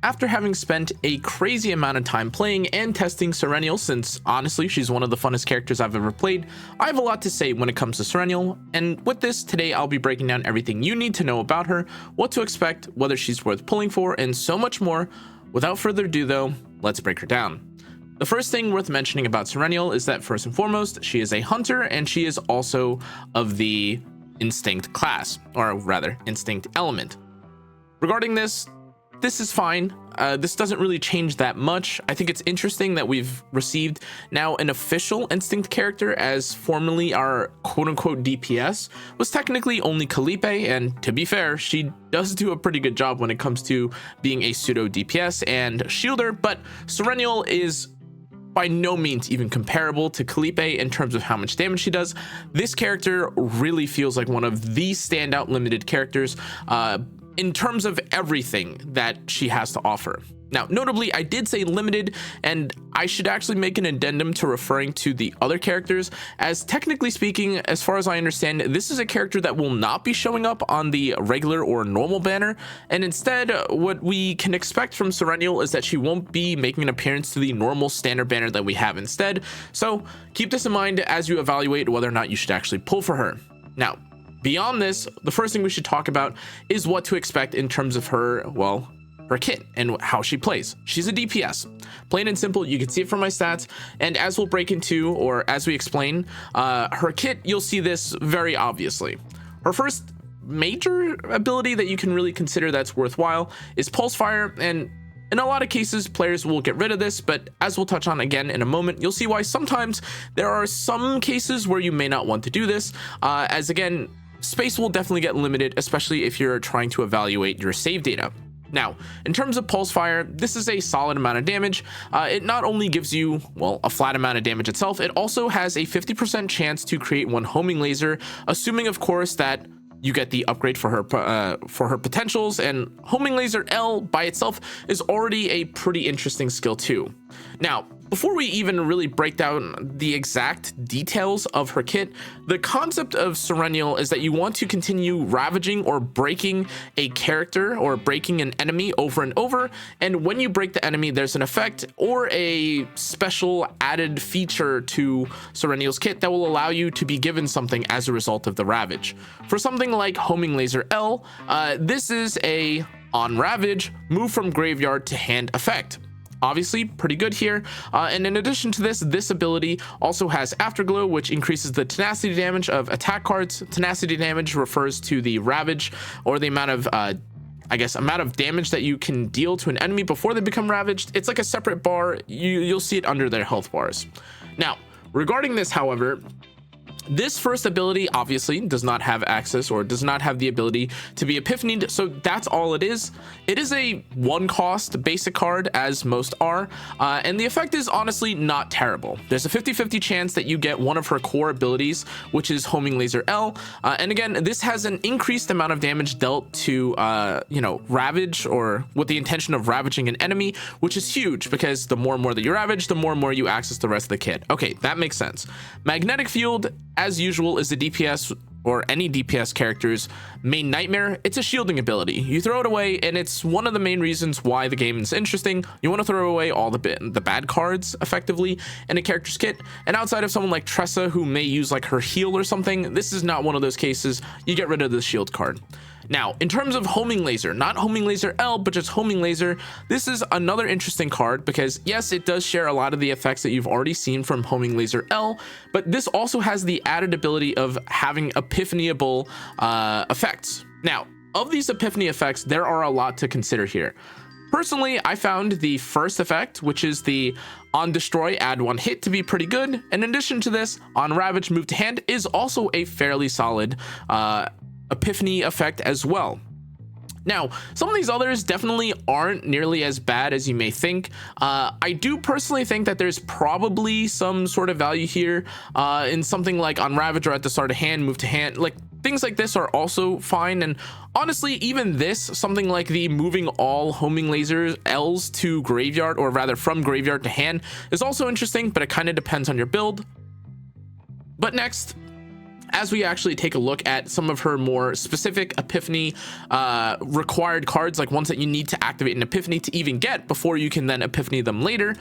After having spent a crazy amount of time playing and testing Sereniel, since honestly she's one of the funnest characters I've ever played, I have a lot to say when it comes to Sereniel, and with this today I'll be breaking down everything you need to know about her, what to expect, whether she's worth pulling for, and so much more. Without further ado though, let's break her down. The first thing worth mentioning about Sereniel is that first and foremost, she is a hunter and she is also of the instinct class, or rather instinct element. Regarding this is fine. This doesn't really change that much. I think it's interesting that we've received now an official instinct character, as formerly our quote-unquote DPS was technically only cannaaaa, and to be fair, she does do a pretty good job when it comes to being a pseudo DPS and shielder, but Sereniel is by no means even comparable to cannaaaa in terms of how much damage she does. This character really feels like one of the standout limited characters in terms of everything that she has to offer. Now, notably, I did say limited, and I should actually make an addendum to referring to the other characters, as technically speaking, as far as I understand, this is a character that will not be showing up on the regular or normal banner, and instead, what we can expect from Sereniel is that she won't be making an appearance to the normal standard banner that we have instead, so keep this in mind as you evaluate whether or not you should actually pull for her. Now, beyond this, the first thing we should talk about is what to expect in terms of her, well, her kit and how she plays. She's a DPS. Plain and simple, you can see it from my stats, and as we'll break into, or as we explain, her kit, you'll see this very obviously. Her first major ability that you can really consider that's worthwhile is Pulse Fire, and in a lot of cases, players will get rid of this, but as we'll touch on again in a moment, you'll see why sometimes there are some cases where you may not want to do this, as again, space will definitely get limited, especially if you're trying to evaluate your save data. Now, in terms of Pulse Fire, this is a solid amount of damage. It not only gives you, well, a flat amount of damage itself, it also has a 50% chance to create one homing laser, assuming of course that you get the upgrade for her potentials, and homing laser L by itself is already a pretty interesting skill too. Now, before we even really break down the exact details of her kit, the concept of Sereniel is that you want to continue ravaging or breaking a character or breaking an enemy over and over, and when you break the enemy, there's an effect or a special added feature to Sereniel's kit that will allow you to be given something as a result of the ravage. For something like homing laser L, this is a on ravage, move from graveyard to hand effect. Obviously pretty good here, and in addition to this ability also has Afterglow, which increases the tenacity damage of attack cards. Tenacity damage refers to the ravage, or the amount of amount of damage that you can deal to an enemy before they become ravaged. It's like a separate bar. You'll see it under their health bars. Now, regarding this, however, this first ability obviously does not have access, or does not have the ability to be epiphanied, so that's all it is. It is a one cost basic card, as most are, and the effect is honestly not terrible. There's a 50-50 chance that you get one of her core abilities, which is homing laser L, and again, this has an increased amount of damage dealt to ravage, or with the intention of ravaging an enemy, which is huge because the more and more that you ravage, the more and more you access the rest of the kit. Okay, that makes sense. Magnetic Field, as usual, is the DPS or any DPS character's main nightmare. It's a shielding ability. You throw it away, and it's one of the main reasons why the game is interesting. You want to throw away all the bad cards effectively in a character's kit, and outside of someone like Tressa, who may use like her heal or something, this is not one of those cases. You get rid of the shield card. Now, in terms of homing laser, not homing laser L, but just homing laser, this is another interesting card because yes, it does share a lot of the effects that you've already seen from homing laser L, but this also has the added ability of having epiphanyable effects. Now, of these epiphany effects, there are a lot to consider here. Personally, I found the first effect, which is the on destroy add one hit, to be pretty good. In addition to this, on ravage move to hand is also a fairly solid epiphany effect as well. Now, some of these others definitely aren't nearly as bad as you may think. I do personally think that there's probably some sort of value here in something like on ravage or at the start of hand, move to hand. Like, things like this are also fine, and honestly, even this, something like the moving all homing lasers L's to graveyard, or rather from graveyard to hand, is also interesting, but it kind of depends on your build. But next, as we actually take a look at some of her more specific epiphany required cards, like ones that you need to activate an epiphany to even get before you can then epiphany them later,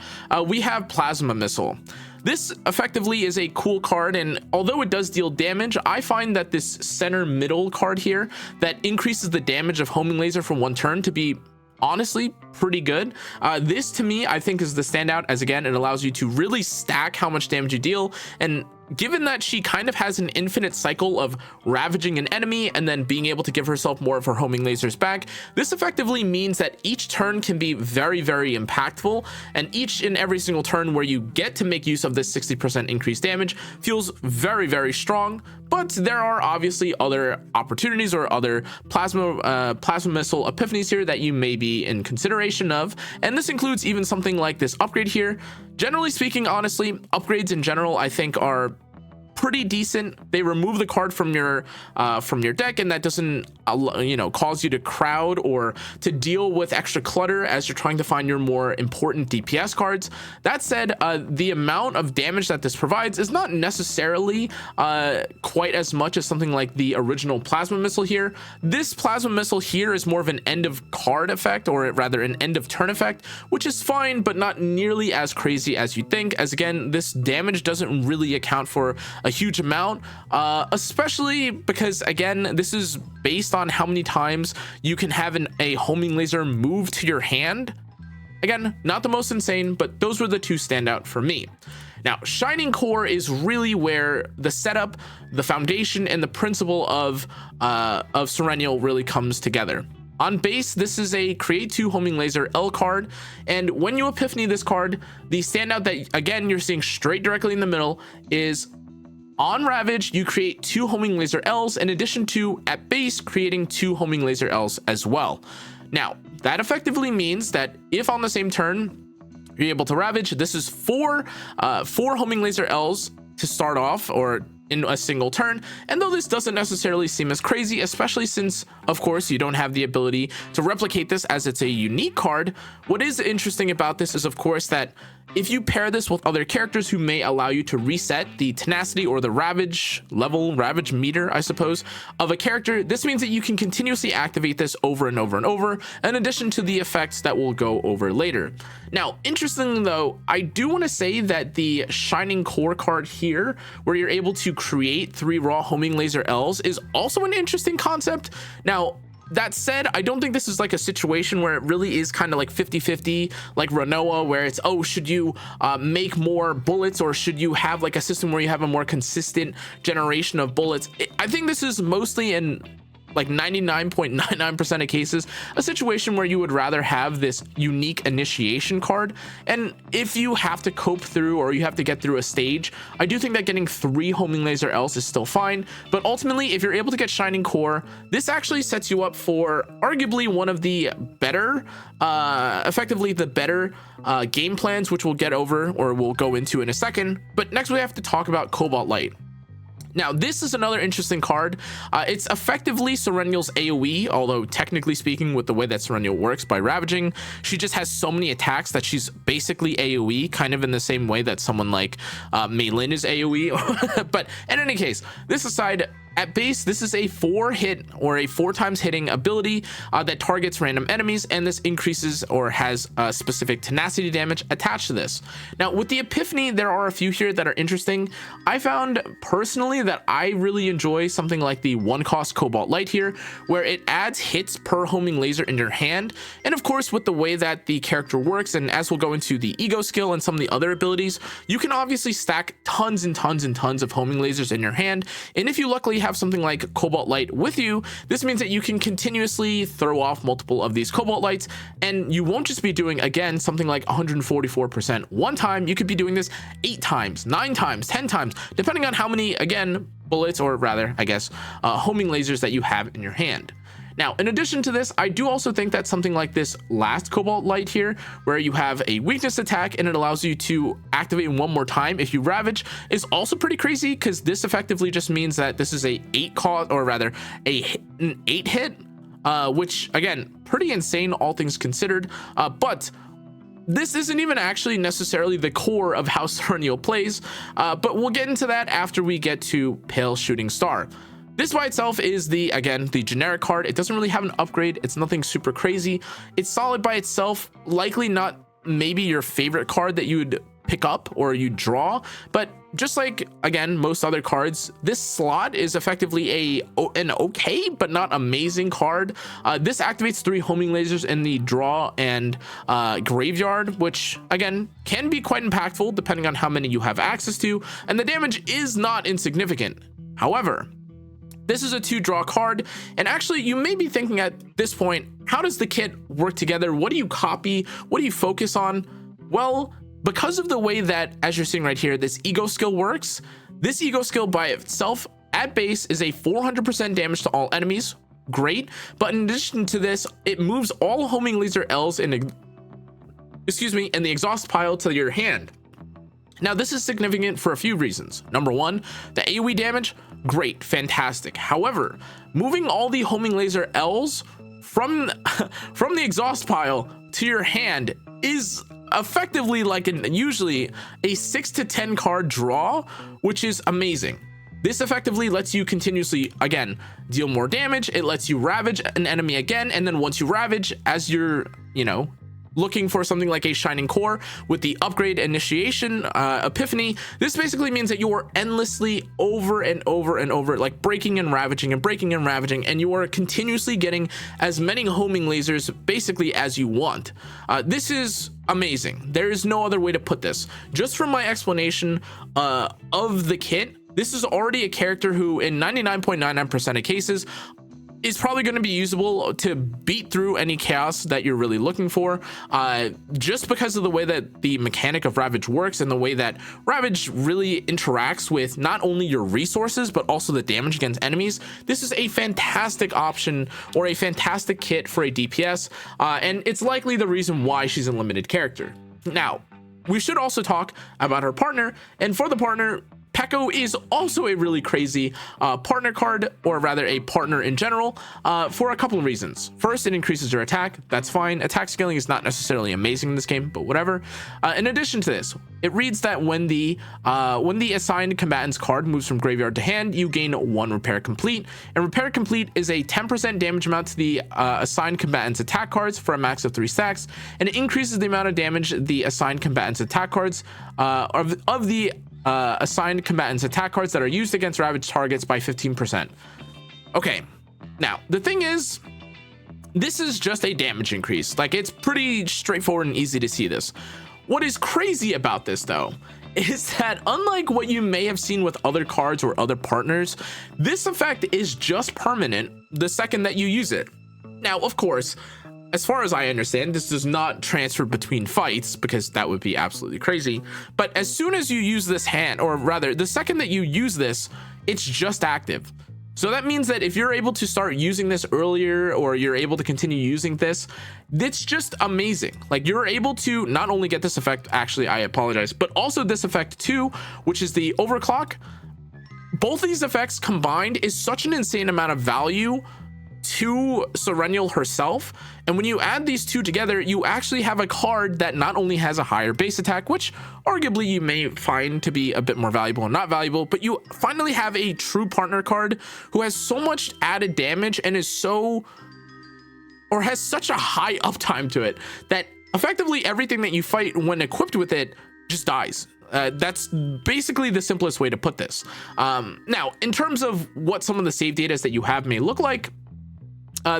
we have Plasma Missile. This effectively is a cool card, and although it does deal damage, I find that this center middle card here that increases the damage of homing laser for 1 turn to be honestly pretty good. This to me, I think, is the standout, as again, it allows you to really stack how much damage you deal. And given that she kind of has an infinite cycle of ravaging an enemy and then being able to give herself more of her homing lasers back, this effectively means that each turn can be very, very impactful, and each and every single turn where you get to make use of this 60% increased damage feels very, very strong. But there are obviously other opportunities or other plasma missile epiphanies here that you may be in consideration of, and this includes even something like this upgrade here. Generally speaking, honestly, upgrades in general I think are pretty decent. They remove the card from your deck, and that doesn't cause you to crowd or to deal with extra clutter as you're trying to find your more important DPS cards. That said, the amount of damage that this provides is not necessarily quite as much as something like the original Plasma Missile here. This Plasma Missile here is more of an end of card effect, or rather an end of turn effect, which is fine but not nearly as crazy as you think, as again, this damage doesn't really account for a huge amount, especially because, again, this is based on how many times you can have a homing laser move to your hand. Again, not the most insane, but those were the 2 standout for me. Now, Shining Core is really where the setup, the foundation, and the principle of Sereniel really comes together. On base, this is a create 2 homing laser L card, and when you epiphany this card, the standout that again you're seeing straight directly in the middle is on Ravage, you create 2 homing laser Ls in addition to at base creating 2 homing laser Ls as well. Now, that effectively means that if on the same turn you're able to Ravage, this is 4 homing laser Ls to start off, or in a single turn. And though this doesn't necessarily seem as crazy, especially since of course you don't have the ability to replicate this as it's a unique card, what is interesting about this is of course that if you pair this with other characters who may allow you to reset the tenacity or the ravage level, ravage meter, I suppose, of a character, this means that you can continuously activate this over and over and over, in addition to the effects that we'll go over later. Now, interestingly though, I do want to say that the Shining Core card here, where you're able to create 3 raw homing laser Ls, is also an interesting concept. Now, that said, I don't think this is like a situation where it really is kind of like 50-50 like Renoa, where it's, oh, should you make more bullets, or should you have like a system where you have a more consistent generation of bullets? I think this is mostly in like 99.99% of cases a situation where you would rather have this unique initiation card. And if you have to cope through, or you have to get through a stage, I do think that getting 3 homing laser Ls is still fine. But ultimately, if you're able to get Shining Core, this actually sets you up for arguably one of the better effectively the better game plans, which we'll get over, or we'll go into in a second. But next we have to talk about Cobalt Light. Now, this is another interesting card. It's effectively Sereniel's AoE, although technically speaking, with the way that Sereniel works by ravaging, she just has so many attacks that she's basically AoE, kind of in the same way that someone like Mei Lin is AoE. But in any case, this aside, at base, this is a 4-hit or a 4 times hitting ability that targets random enemies, and this increases or has specific tenacity damage attached to this. Now, with the Epiphany, there are a few here that are interesting. I found personally that I really enjoy something like the 1-cost Cobalt Light here, where it adds hits per homing laser in your hand. And of course, with the way that the character works, and as we'll go into the ego skill and some of the other abilities, you can obviously stack tons and tons and tons of homing lasers in your hand. And if you luckily have something like Cobalt Light with you, this means that you can continuously throw off multiple of these Cobalt Lights, and you won't just be doing, again, something like 144% one time. You could be doing this 8 times, 9 times, 10 times, depending on how many, again, bullets, or rather, I guess, homing lasers that you have in your hand. Now, in addition to this, I do also think that something like this last Cobalt Light here, where you have a weakness attack and it allows you to activate 1 more time if you Ravage, is also pretty crazy, because this effectively just means that this is a 8-cost, or rather an 8-hit, which again, pretty insane all things considered. But this isn't even actually necessarily the core of how Sereniel plays, but we'll get into that after we get to Pale Shooting Star. This by itself is again, the generic card. It doesn't really have an upgrade. It's nothing super crazy. It's solid by itself, likely not maybe your favorite card that you would pick up or you draw, but just like, again, most other cards, this slot is effectively an okay but not amazing card. This activates 3 homing lasers in the draw and graveyard, which again can be quite impactful depending on how many you have access to, and the damage is not insignificant. However, this is a 2-draw card, and actually you may be thinking at this point, how does the kit work together? What do you copy? What do you focus on? Well, because of the way that, as you're seeing right here, this ego skill works, this ego skill by itself at base is a 400% damage to all enemies. Great. But in addition to this, it moves all homing laser L's in the exhaust pile to your hand. Now, this is significant for a few reasons. Number one, the AoE damage, great, fantastic. However, moving all the homing laser L's from the exhaust pile to your hand is effectively like usually a 6 to 10 card draw, which is amazing. This effectively lets you continuously, again, deal more damage. It lets you ravage an enemy again, and then once you ravage, as you're, looking for something like a shining core with the upgrade initiation epiphany, this basically means that you are endlessly over and over and over, like breaking and ravaging and breaking and ravaging, and you are continuously getting as many homing lasers basically as you want. This is amazing. There is no other way to put this. Just from my explanation of the kit, this is already a character who in 99.99% of cases is probably going to be usable to beat through any chaos that you're really looking for, just because of the way that the mechanic of Ravage works and the way that Ravage really interacts with not only your resources but also the damage against enemies. This is a fantastic option or a fantastic kit for a DPS, and it's likely the reason why she's a limited character. Now, we should also talk about her partner, and for the partner, Peko is also a really crazy partner card, or rather a partner in general, for a couple of reasons. First, it increases your attack. That's fine. Attack scaling is not necessarily amazing in this game, but whatever. In addition to this, it reads that when the assigned combatant's card moves from graveyard to hand, you gain 1 repair complete, and repair complete is a 10% damage amount to the assigned combatant's attack cards for a max of 3 stacks, and it increases the amount of damage the assigned combatant's attack cards of the assigned combatants attack cards that are used against ravaged targets by 15%. Okay, now the thing is, this is just a damage increase. Like, it's pretty straightforward and easy to see this. What is crazy about this though is that unlike what you may have seen with other cards or other partners, this effect is just permanent the second that you use it. Now, of course, as far as I understand, this does not transfer between fights because that would be absolutely crazy. But as soon as you use this hand, or rather the second that you use this, it's just active. So that means that if you're able to start using this earlier, or you're able to continue using this, it's just amazing. Like, you're able to not only get this effect, actually, I apologize, but also this effect too, which is the overclock. Both these effects combined is such an insane amount of value to Sereniel herself, and when you add these two together, you actually have a card that not only has a higher base attack, which arguably you may find to be a bit more valuable and not valuable, but you finally have a true partner card who has so much added damage and has such a high uptime to it that effectively everything that you fight when equipped with it just dies. That's basically the simplest way to put this. Now, in terms of what some of the save data that you have may look like,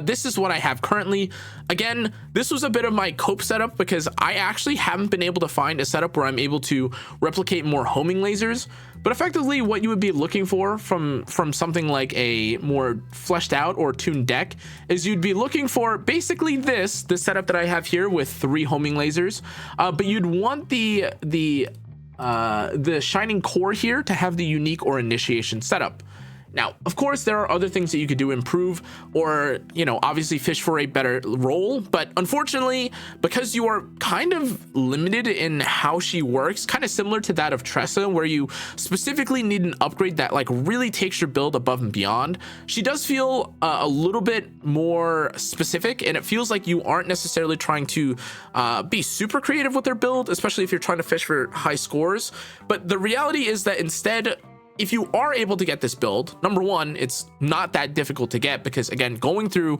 this is what I have currently. Again, this was a bit of my cope setup because I actually haven't been able to find a setup where I'm able to replicate more homing lasers. But effectively, what you would be looking for from something like a more fleshed out or tuned deck is you'd be looking for basically the setup that I have here with 3 homing lasers. But you'd want the shining core here to have the unique or initiation setup. Now, of course, there are other things that you could do to improve or, you know, obviously fish for a better role. But unfortunately, because you are kind of limited in how she works, kind of similar to that of Tressa, where you specifically need an upgrade that like really takes your build above and beyond, she does feel a little bit more specific, and it feels like you aren't necessarily trying to be super creative with their build, especially if you're trying to fish for high scores. But the reality is that instead, if you are able to get this build, number one, it's not that difficult to get because, again, going through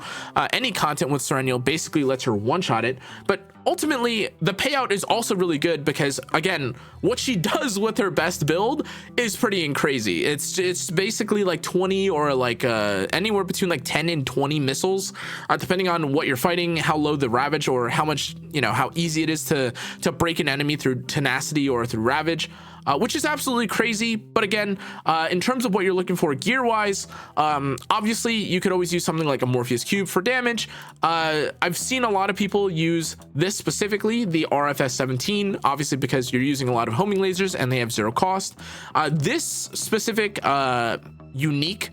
any content with Sereniel basically lets her one-shot it. But ultimately, the payout is also really good because, again, what she does with her best build is pretty crazy. It's basically like 20 or like anywhere between like 10 and 20 missiles, depending on what you're fighting, how low the Ravage, or how much, you know, how easy it is to break an enemy through tenacity or through Ravage. Which is absolutely crazy. But again, in terms of what you're looking for gear-wise, obviously you could always use something like a Morpheus Cube for damage. I've seen a lot of people use this specifically, the RFS 17, obviously because you're using a lot of homing lasers and they have 0 cost. This specific unique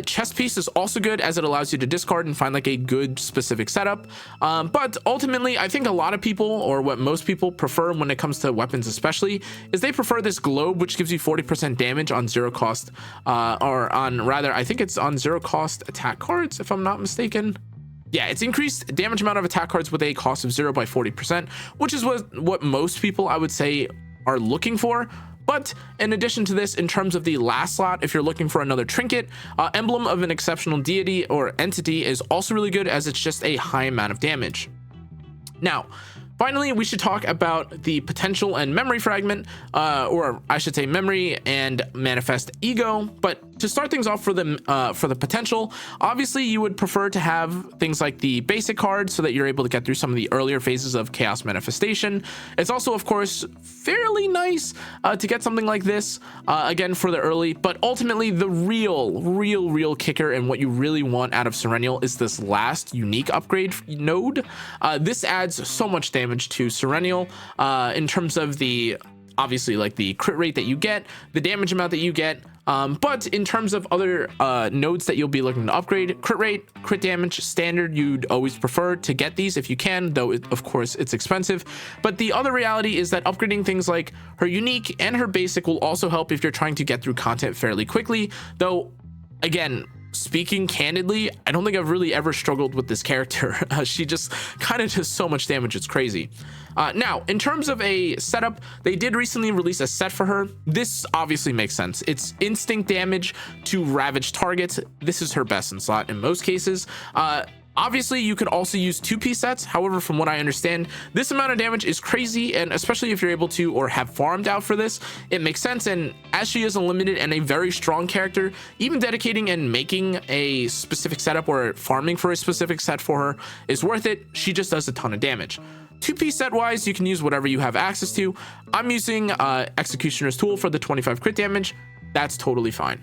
chest piece is also good as it allows you to discard and find like a good specific setup. But ultimately, I think a lot of people, or what most people prefer when it comes to weapons especially, is they prefer this globe, which gives you 40% damage on 0 cost, or on rather, I think it's on 0 cost attack cards, if I'm not mistaken. Yeah, it's increased damage amount of attack cards with a cost of 0 by 40%, which is what most people, I would say, are looking for. But in addition to this, in terms of the last slot, if you're looking for another trinket, Emblem of an Exceptional Deity or Entity is also really good as it's just a high amount of damage. Now, finally, we should talk about the potential and memory fragment, or I should say memory and manifest ego. But to start things off for the potential, obviously you would prefer to have things like the basic card so that you're able to get through some of the earlier phases of chaos manifestation. It's also, of course, fairly nice to get something like this again for the early, but ultimately the real kicker and what you really want out of Sereniel is this last unique upgrade node. This adds so much damage to Sereniel in terms of the, obviously, like the crit rate that you get, the damage amount that you get, but in terms of other nodes that you'll be looking to upgrade, crit rate, crit damage, standard, you'd always prefer to get these if you can, though of course it's expensive. But the other reality is that upgrading things like her unique and her basic will also help if you're trying to get through content fairly quickly, though again, speaking candidly, I don't think I've really ever struggled with this character. She just kind of does so much damage, it's crazy. Now, in terms of a setup, they did recently release a set for her. This obviously makes sense. It's instinct damage to ravage targets. This is her best in slot in most cases. Obviously, you could also use 2-piece sets. However, from what I understand, this amount of damage is crazy, and especially if you're able to or have farmed out for this, it makes sense. And as she is a limited and a very strong character, even dedicating and making a specific setup or farming for a specific set for her is worth it. She just does a ton of damage. 2-piece set wise, you can use whatever you have access to. I'm using Executioner's Tool for the 25 crit damage. That's totally fine.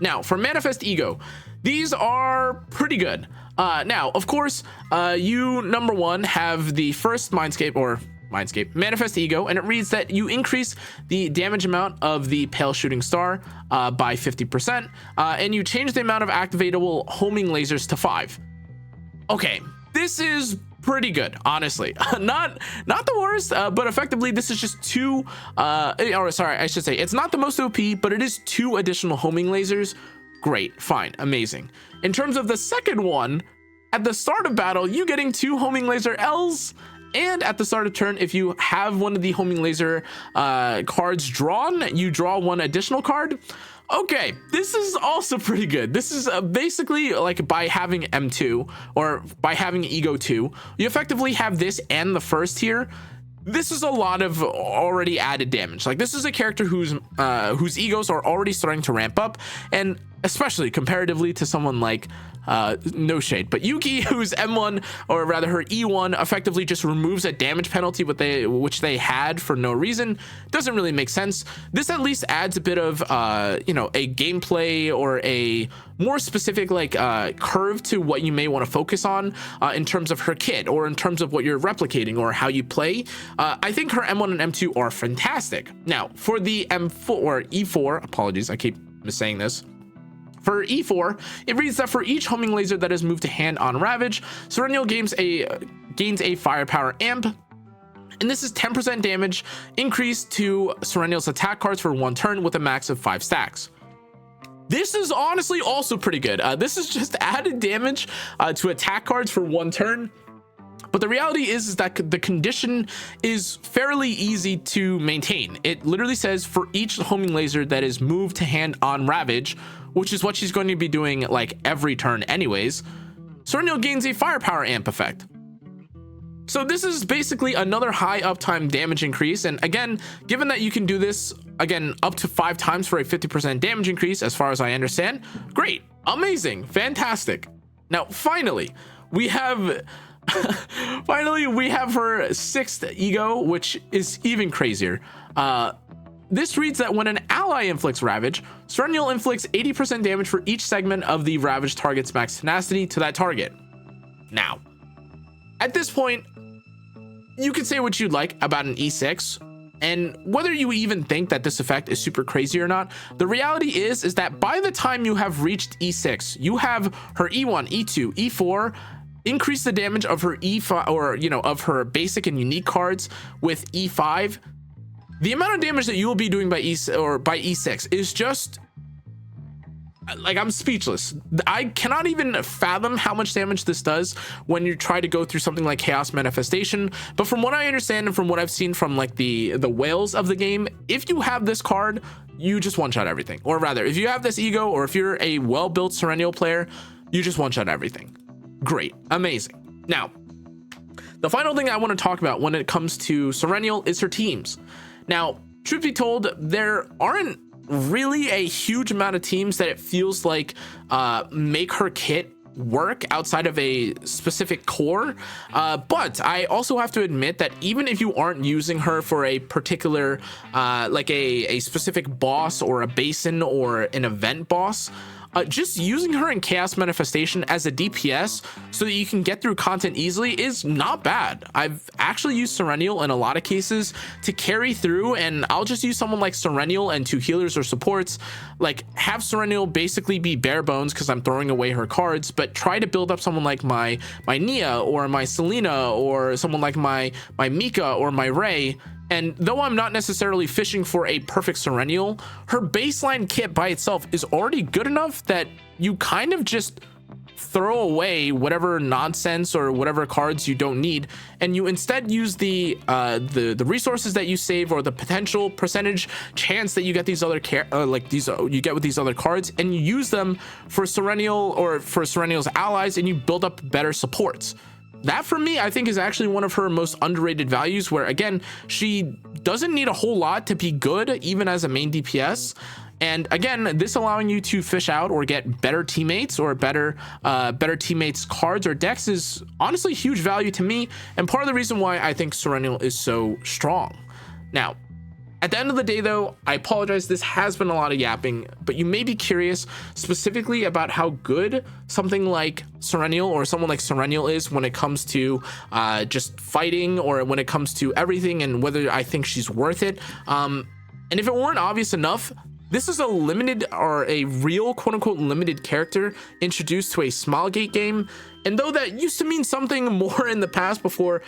Now, for Manifest Ego, these are pretty good. Now, of course, you, number one, have the first Mindscape Manifest Ego, and it reads that you increase the damage amount of the Pale Shooting Star by 50%, and you change the amount of activatable homing lasers to 5. Okay, this is pretty good, honestly. not the worst, but effectively this is just two, or sorry, I should say it's not the most OP, but it is 2 additional homing lasers. Great, fine, amazing. In terms of the second one, at the start of battle, you getting 2 homing laser Ls, and at the start of turn, if you have one of the homing laser cards drawn, you draw 1 additional card. Okay, this is also pretty good. This is basically like by having M2 or by having Ego 2, you effectively have this and the first tier. This is a lot of already added damage. Like, this is a character whose egos are already starting to ramp up, and especially comparatively to someone like no shade, but Yuki, who's M1, or rather her E1, effectively just removes a damage penalty which they had for no reason. Doesn't really make sense. This at least adds a bit of you know, a gameplay or a more specific like curve to what you may want to focus on in terms of her kit or in terms of what you're replicating or how you play. I think her M1 and M2 are fantastic. Now, for the M4 or E4, apologies, I keep missaying this. For E4, it reads that for each homing laser that is moved to hand on Ravage, Sereniel gains a firepower amp, and this is 10% damage increased to Sereniel's attack cards for 1 turn with a max of 5 stacks. This is honestly also pretty good. This is just added damage to attack cards for 1 turn. But the reality is that the condition is fairly easy to maintain. It literally says for each homing laser that is moved to hand on Ravage, which is what she's going to be doing like every turn anyways, Sereniel gains a firepower amp effect. So this is basically another high uptime damage increase. And again, given that you can do this again up to 5 times for a 50% damage increase, as far as I understand, great, amazing, fantastic. Now, finally, we have her 6th ego, which is even crazier. This reads that when an ally inflicts Ravage, Sereniel inflicts 80% damage for each segment of the Ravage target's max tenacity to that target. Now, at this point, you can say what you'd like about an E6, and whether you even think that this effect is super crazy or not, the reality is that by the time you have reached E6, you have her E1, E2, E4, increase the damage of her E5, or of her basic and unique cards with E5. The amount of damage that you will be doing by E6 is just like, I'm speechless. I cannot even fathom how much damage this does when you try to go through something like Chaos Manifestation. But from what I understand and from what I've seen from like the whales of the game, if you have this card, you just one-shot everything. Or rather, if you have this ego, or if you're a well-built Sereniel player, you just one-shot everything. Great, amazing. Now, the final thing I want to talk about when it comes to Sereniel is her teams. Now, truth be told, there aren't really a huge amount of teams that it feels like make her kit work outside of a specific core, but I also have to admit that even if you aren't using her for a particular like a specific boss or a basin or an event boss, just using her in Chaos Manifestation as a DPS so that you can get through content easily is not bad. I've actually used Sereniel in a lot of cases to carry through, and I'll just use someone like Sereniel and 2 healers or supports, like have Sereniel basically be bare bones because I'm throwing away her cards, but try to build up someone like my Nia or my Selena or someone like my Mika or my Ray. And though I'm not necessarily fishing for a perfect Sereniel, her baseline kit by itself is already good enough that you kind of just throw away whatever nonsense or whatever cards you don't need, and you instead use the resources that you save or the potential percentage chance that you get these other you get with these other cards, and you use them for Sereniel or for Sereniel's allies, and you build up better supports. That, for me, I think is actually one of her most underrated values, where again, she doesn't need a whole lot to be good, even as a main DPS. And again, this allowing you to fish out or get better teammates or better teammates cards or decks is honestly huge value to me, and part of the reason why I think Sereniel is so strong. Now, at the end of the day, though, I apologize, this has been a lot of yapping, but you may be curious specifically about how good something like Sereniel or someone like Sereniel is when it comes to just fighting, or when it comes to everything, and whether I think she's worth it. And if it weren't obvious enough, this is a limited, or a real quote-unquote limited character introduced to a Smilegate game. And though that used to mean something more in the past, before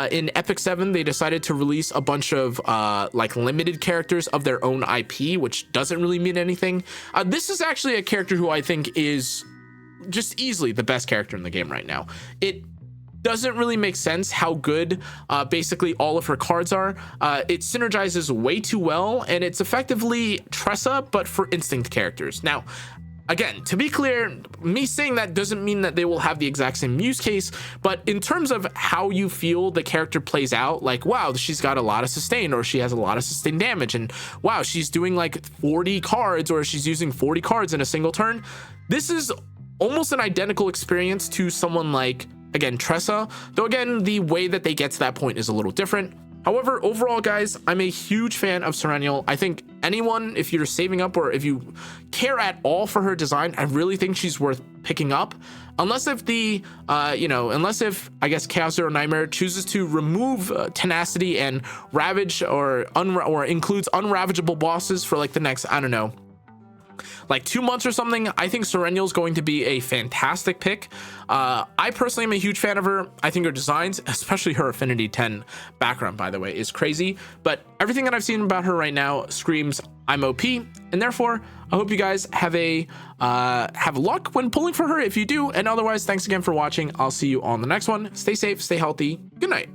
in Epic 7 they decided to release a bunch of like limited characters of their own IP, which doesn't really mean anything. This is actually a character who I think is just easily the best character in the game right now. It doesn't really make sense how good basically all of her cards are. It synergizes way too well, and it's effectively Tressa but for instinct characters. Now, again, to be clear, me saying that doesn't mean that they will have the exact same use case, but in terms of how you feel the character plays out, like, wow, she's got a lot of sustain, or she has a lot of sustained damage, and wow, she's doing like 40 cards, or she's using 40 cards in a single turn. This is almost an identical experience to someone like, again, Tressa, though again, the way that they get to that point is a little different. However, overall, guys, I'm a huge fan of Sereniel. I think anyone, if you're saving up or if you care at all for her design, I really think she's worth picking up. Unless if I guess Chaos Zero Nightmare chooses to remove tenacity and ravage, or includes unravageable bosses for like the next, I don't know, like 2 months or something, I think Sereniel is going to be a fantastic pick. I personally am a huge fan of her. I think her designs, especially her Affinity 10 background, by the way, is crazy. But everything that I've seen about her right now screams I'm OP, and therefore I hope you guys have luck when pulling for her if you do. And otherwise, thanks again for watching. I'll see you on the next one. Stay safe, stay healthy. Good night.